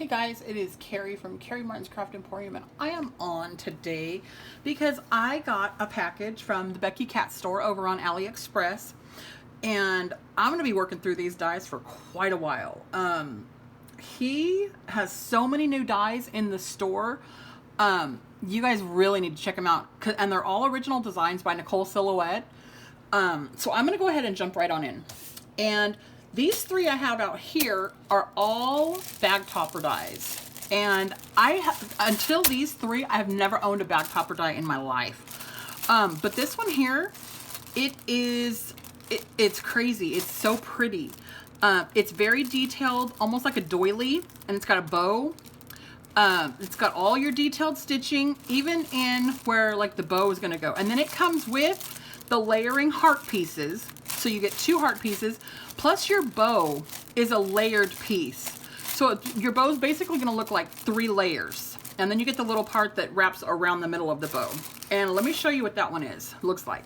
Hey guys, it is Carrie from Carrie Martin's Craft Emporium, and I am on today because I got a package from the Beki Cat store over on Aliexpress, and I'm going to be working through these dies for quite a while. He has so many new dies in the store. You guys really need to check them out, and they're all original designs by Nicole Silhouette. So I'm going to go ahead and jump right on in. And these three I have out here are all bag topper dies. And until these three, I've never owned a bag topper die in my life. But this one here, it's crazy. It's so pretty. It's very detailed, almost like a doily, and it's got a bow. It's got all your detailed stitching, even in where like the bow is going to go. And then it comes with the layering heart pieces. So you get 2 heart pieces, plus your bow is a layered piece. So your bow is basically going to look like 3 layers. And then you get the little part that wraps around the middle of the bow. And let me show you what that one looks like.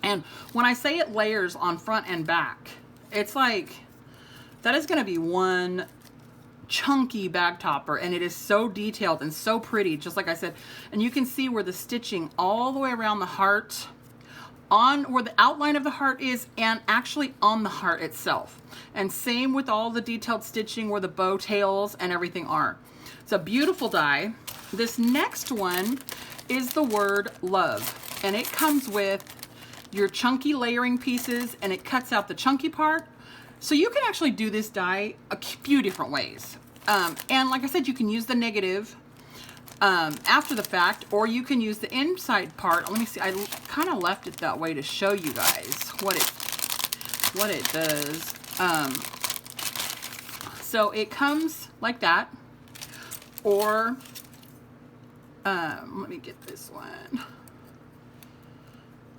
And when I say it layers on front and back, it's like, that is going to be one chunky bag topper, and it is so detailed and so pretty, just like I said. And you can see where the stitching all the way around the heart, on where the outline of the heart is, and actually on the heart itself. And same with all the detailed stitching where the bow tails and everything are. It's a beautiful die. This next one is the word love, and it comes with your chunky layering pieces, and it cuts out the chunky part. So you can actually do this die a few different ways. And like I said, you can use the negative after the fact, or you can use the inside part. Let me see, I kind of left it that way to show you guys what it does. So it comes like that, or let me get this one,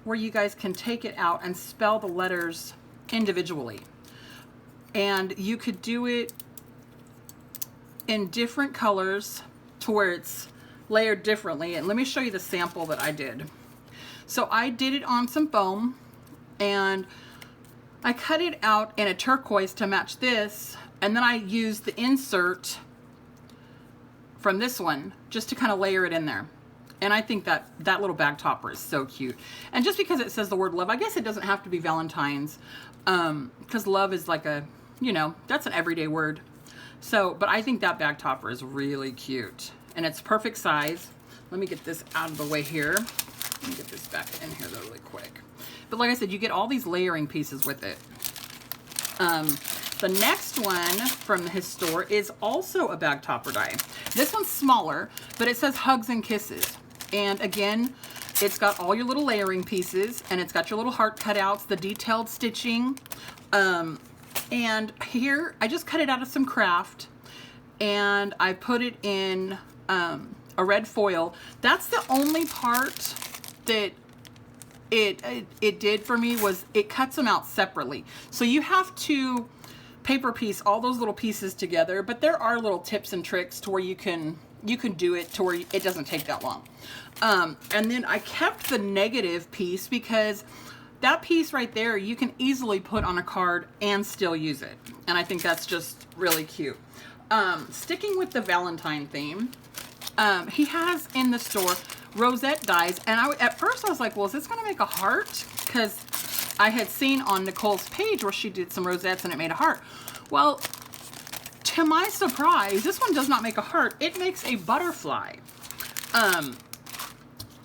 where you guys can take it out and spell the letters individually. And you could do it in different colors to where it's layered differently. And let me show you the sample that I did. So I did it on some foam, and I cut it out in a turquoise to match this, and then I used the insert from this one just to kind of layer it in there. And I think that little bag topper is so cute. And just because it says the word love, I guess it doesn't have to be Valentine's, because love is like a, you know, that's an everyday word. So, but I think that bag topper is really cute, and it's perfect size. Let me get this out of the way here. Let me get this back in here though really quick. But like I said, you get all these layering pieces with it. The next one from his store is also a bag topper die. This one's smaller, but it says hugs and kisses. And again, it's got all your little layering pieces, and it's got your little heart cutouts, the detailed stitching. And here, I just cut it out of some craft, and I put it in a red foil. That's the only part that it did for me, was it cuts them out separately. So you have to paper piece all those little pieces together, but there are little tips and tricks to where you can do it to where it doesn't take that long. And then I kept the negative piece, because that piece right there, you can easily put on a card and still use it. And I think that's just really cute. Sticking with the Valentine theme, he has in the store Rosette dies. And at first I was like, well, is this going to make a heart? Because I had seen on Nicole's page where she did some rosettes and it made a heart. Well, to my surprise, this one does not make a heart. It makes a butterfly.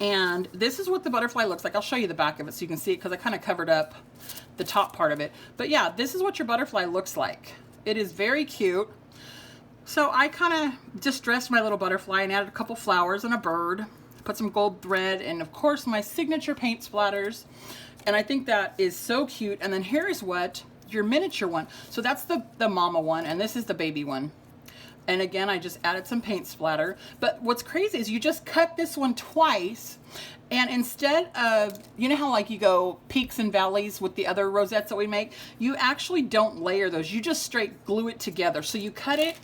And this is what the butterfly looks like. I'll show you the back of it so you can see it, because I kind of covered up the top part of it. But yeah, this is what your butterfly looks like. It is very cute. So I kind of just dressed my little butterfly and added a couple flowers and a bird. Put some gold thread, and of course my signature paint splatters. And I think that is so cute. And then here's what your miniature one. So that's the mama one, and this is the baby one. And again, I just added some paint splatter. But what's crazy is you just cut this one twice, and instead of, you know how like you go peaks and valleys with the other rosettes that we make, you actually don't layer those. You just straight glue it together. So you cut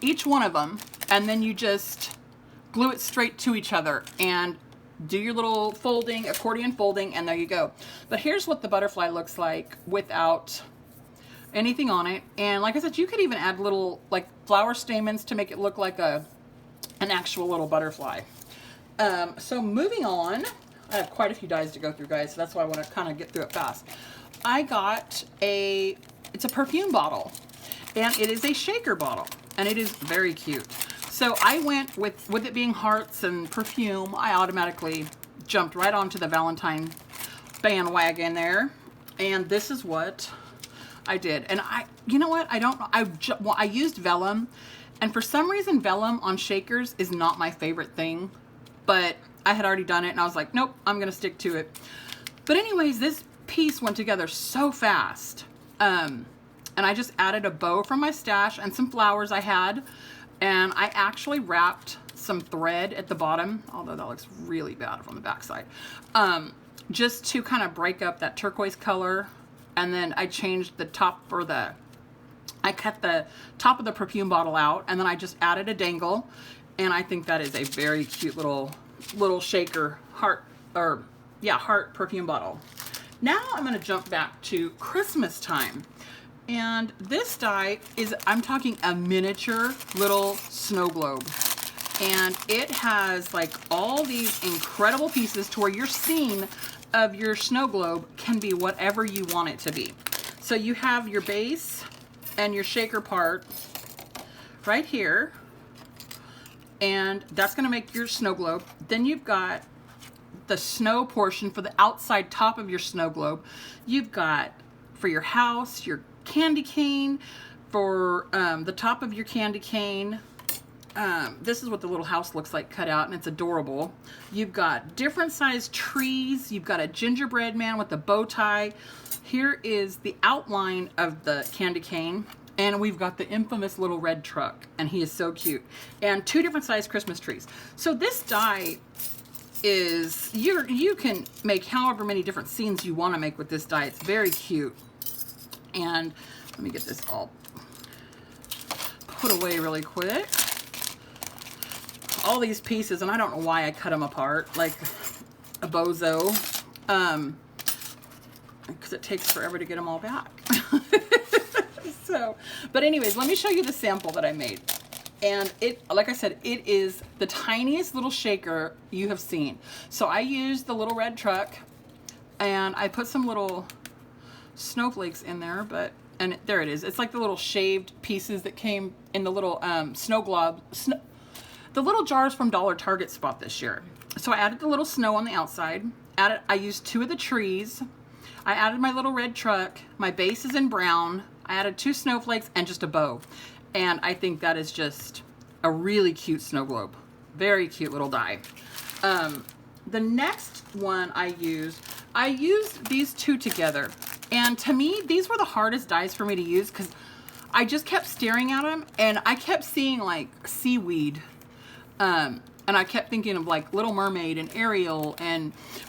each one of them, and then you just glue it straight to each other and do your little folding, accordion folding, and there you go. But here's what the butterfly looks like without anything on it. And like I said, you could even add little like flower stamens to make it look like an actual little butterfly. So moving on, I have quite a few dies to go through, guys, so that's why I want to kind of get through it fast. I got it's a perfume bottle, and it is a shaker bottle, and it is very cute. So I went with it being hearts and perfume, I automatically jumped right onto the Valentine bandwagon there, and this is what I did. And you know what, I don't know, I used vellum, and for some reason vellum on shakers is not my favorite thing, but I had already done it and I was like, nope, I'm gonna stick to it. But anyways, this piece went together so fast, and I just added a bow from my stash and some flowers I had, and I actually wrapped some thread at the bottom, although that looks really bad from the backside, just to kind of break up that turquoise color. And then I changed the top for I cut the top of the perfume bottle out, and then I just added a dangle, and I think that is a very cute little shaker heart perfume bottle. Now I'm going to jump back to Christmas time, and this die is, I'm talking a miniature little snow globe, and it has like all these incredible pieces to where your scene of your snow globe can be whatever you want it to be. So you have your base and your shaker part right here, and that's going to make your snow globe. Then you've got the snow portion for the outside top of your snow globe. You've got for your house, your candy cane, for the top of your candy cane. This is what the little house looks like cut out, and it's adorable. You've got different sized trees. You've got a gingerbread man with a bow tie. Here is the outline of the candy cane, and we've got the infamous little red truck, and he is so cute. And two different sized Christmas trees. So this die is, you can make however many different scenes you want to make with this die. It's very cute. And let me get this all put away really quick. All these pieces, and I don't know why I cut them apart like a bozo, because it takes forever to get them all back. So, but anyways, let me show you the sample that I made. And it, like I said, it is the tiniest little shaker you have seen. So I used the little red truck, and I put some little snowflakes in there, and there it is. It's like the little shaved pieces that came in the little snow globe, the little jars from Dollar Target spot this year. So I added the little snow on the outside. I used two of the trees. I added my little red truck. My base is in brown. I added two snowflakes and just a bow. And I think that is just a really cute snow globe. Very cute little die. The next one I used these two together. And to me, these were the hardest dies for me to use because I just kept staring at them and I kept seeing like seaweed. And I kept thinking of like Little Mermaid and Ariel,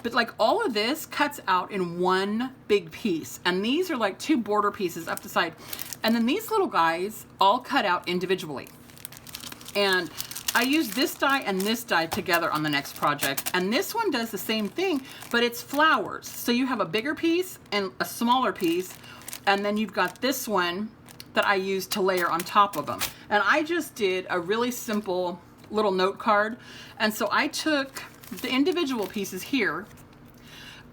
but like all of this cuts out in one big piece. And these are like two border pieces up the side. And then these little guys all cut out individually. And I used this die and this die together on the next project. And this one does the same thing, but it's flowers. So you have a bigger piece and a smaller piece. And then you've got this one that I used to layer on top of them. And I just did a really simple little note card. And so I took the individual pieces here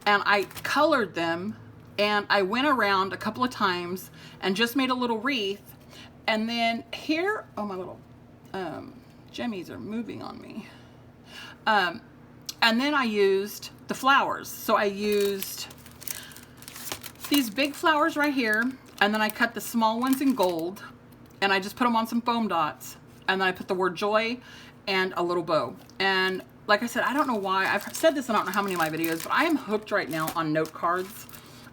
and I colored them, and I went around a couple of times and just made a little wreath. And then here, oh, my little jemmies are moving on me. And then I used the flowers. So I used these big flowers right here, and then I cut the small ones in gold, and I just put them on some foam dots, and then I put the word joy and a little bow. And like I said, I don't know why, I've said this in I don't know how many of my videos, but I am hooked right now on note cards.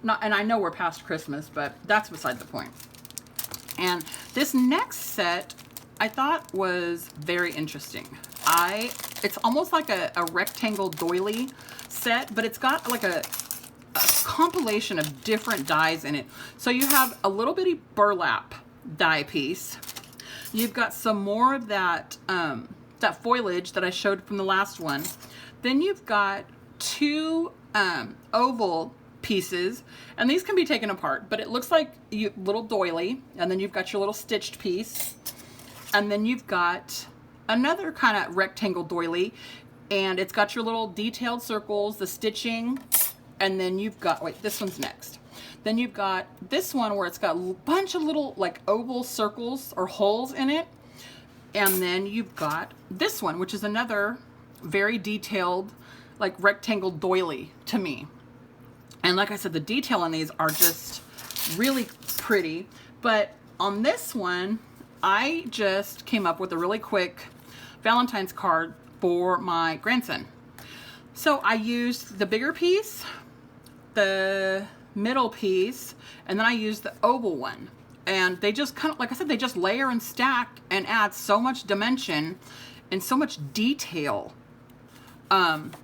And I know we're past Christmas, but that's beside the point. And this next set I thought was very interesting. It's almost like a rectangle doily set, but it's got like a compilation of different dies in it. So you have a little bitty burlap die piece. You've got some more of that that foliage that I showed from the last one. Then you've got two oval pieces, and these can be taken apart, but it looks like little doily, and then you've got your little stitched piece, and then you've got another kind of rectangle doily, and it's got your little detailed circles, the stitching, and then you've got, wait, this one's next. Then you've got this one where it's got a bunch of little like oval circles or holes in it, and then you've got this one, which is another very detailed like rectangle doily to me. And like I said, the detail on these are just really pretty. But on this one, I just came up with a really quick Valentine's card for my grandson. So I used the bigger piece, the middle piece, and then I used the oval one. And they just kind of, like I said, they just layer and stack and add so much dimension and so much detail.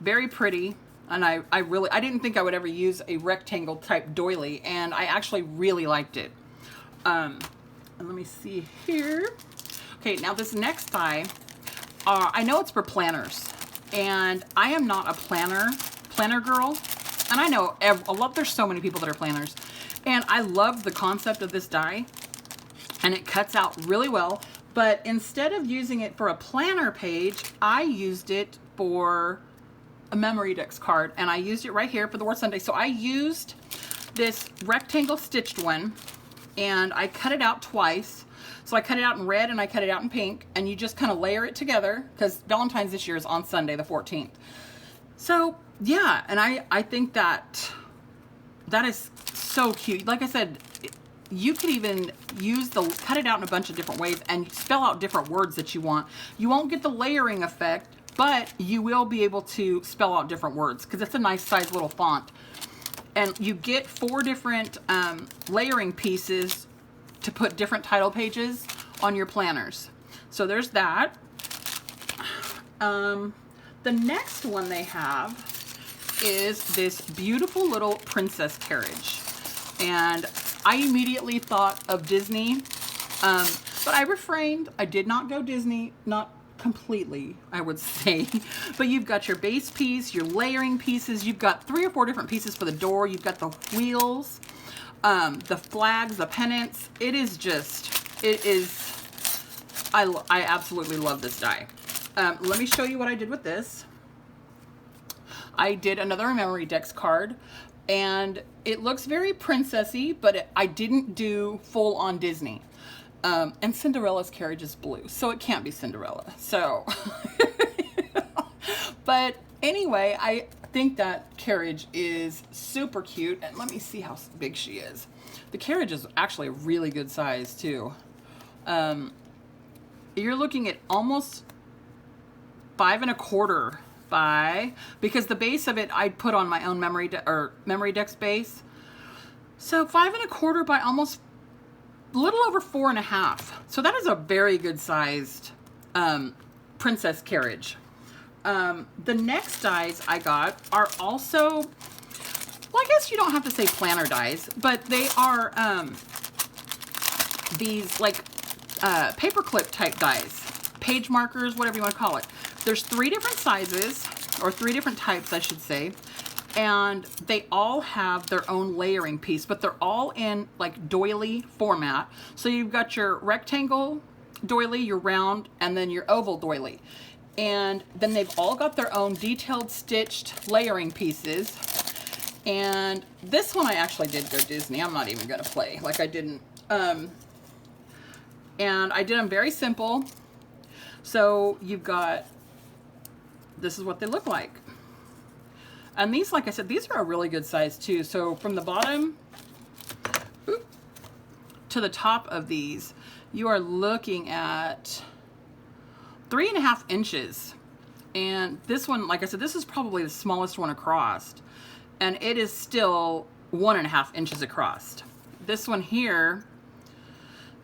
Very pretty. And I didn't think I would ever use a rectangle type doily, and I actually really liked it. And let me see here. Okay, now this next die, I know it's for planners, and I am not a planner girl. And I know there's so many people that are planners, and I love the concept of this die, and it cuts out really well. But instead of using it for a planner page, I used it for a memory dex card, and I used it right here for the word Sunday. So I used this rectangle stitched one, and I cut it out twice. So I cut it out in red and I cut it out in pink, and you just kind of layer it together because Valentine's this year is on Sunday the 14th. So yeah, and I think that is so cute. Like I said, you could even cut it out in a bunch of different ways and spell out different words that you want. You won't get the layering effect, but you will be able to spell out different words because it's a nice size little font. And you get 4 different layering pieces to put different title pages on your planners. So there's that. The next one they have is this beautiful little princess carriage. And I immediately thought of Disney, but I refrained. I did not go Disney, not completely, I would say. But you've got your base piece, your layering pieces, you've got 3 or 4 different pieces for the door, you've got the wheels, the flags, the pennants. I absolutely love this die. Let me show you what I did with this. I did another memory dex card, and it looks very princessy, but I didn't do full on Disney. And Cinderella's carriage is blue, so it can't be Cinderella. So, but anyway, I think that carriage is super cute. And let me see how big she is. The carriage is actually a really good size too. You're looking at almost 5 1/4 by, because the base of it I'd put on my own memory dex base. So 5 1/4 by almost a little over 4 1/2. So that is a very good sized princess carriage. The next dies I got are also, well, I guess you don't have to say planner dies, but they are these like paperclip type dies, page markers, whatever you want to call it. There's 3 different sizes, or 3 different types, I should say. And they all have their own layering piece, but they're all in like doily format. So you've got your rectangle doily, your round, and then your oval doily. And then they've all got their own detailed stitched layering pieces. And this one I actually did go Disney. I'm not even gonna play, like I didn't. And I did them very simple. So you've got, this is what they look like. And these, like I said, these are a really good size too. So from the bottom to the top of these, you are looking at 3 1/2 inches. And this one, like I said, this is probably the smallest one across. And it is still 1 1/2 inches across. This one here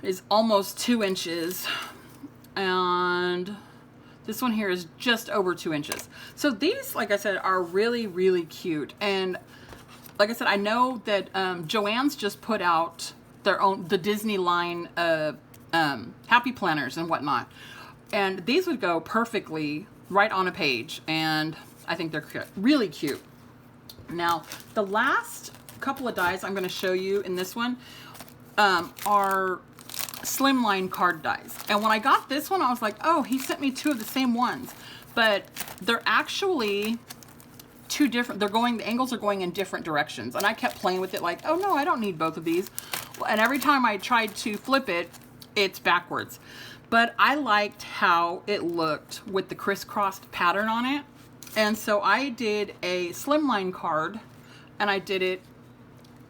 is almost 2 inches. And this one here is just over 2 inches. So these, like I said, are really, really cute. And like I said, I know that Joann's just put out the Disney line happy planners and whatnot. And these would go perfectly right on a page. And I think they're really cute. Now, the last couple of dies I'm going to show you in this one are Slimline Card dies. And when I got this one, I was like, oh, he sent me 2 of the same ones. But they're actually 2 different, the angles are going in different directions. And I kept playing with it like, oh no, I don't need both of these. And every time I tried to flip it, it's backwards. But I liked how it looked with the crisscrossed pattern on it. And so I did a Slimline card, and I did it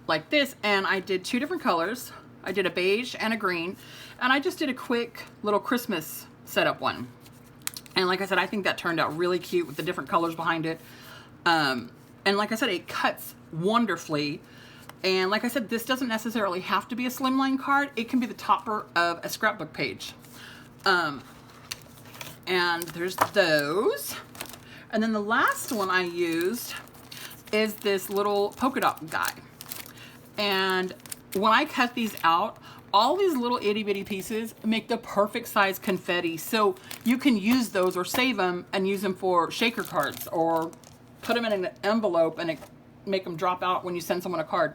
like this, and I did 2 different colors. I did a beige and a green, and I just did a quick little Christmas setup one. And like I said, I think that turned out really cute with the different colors behind it. And like I said, it cuts wonderfully. And like I said, this doesn't necessarily have to be a Slimline card. It can be the topper of a scrapbook page. And there's those. And then the last one I used is this little polka dot guy. And when I cut these out, all these little itty bitty pieces make the perfect size confetti. So you can use those or save them and use them for shaker cards, or put them in an envelope and make them drop out when you send someone a card.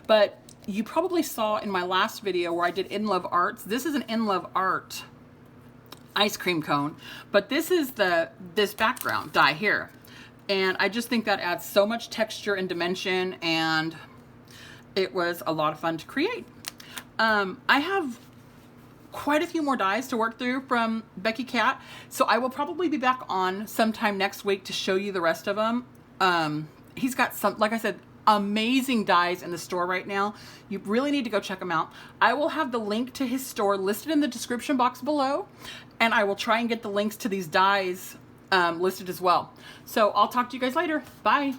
But you probably saw in my last video where I did In Love Arts. This is an In Love Art ice cream cone, but this is this background die here. And I just think that adds so much texture and dimension, and it was a lot of fun to create. I have quite a few more dies to work through from Beki Cat, so I will probably be back on sometime next week to show you the rest of them. He's got some, like I said, amazing dies in the store right now. You really need to go check them out. I will have the link to his store listed in the description box below, and I will try and get the links to these dies listed as well. So I'll talk to you guys later. Bye.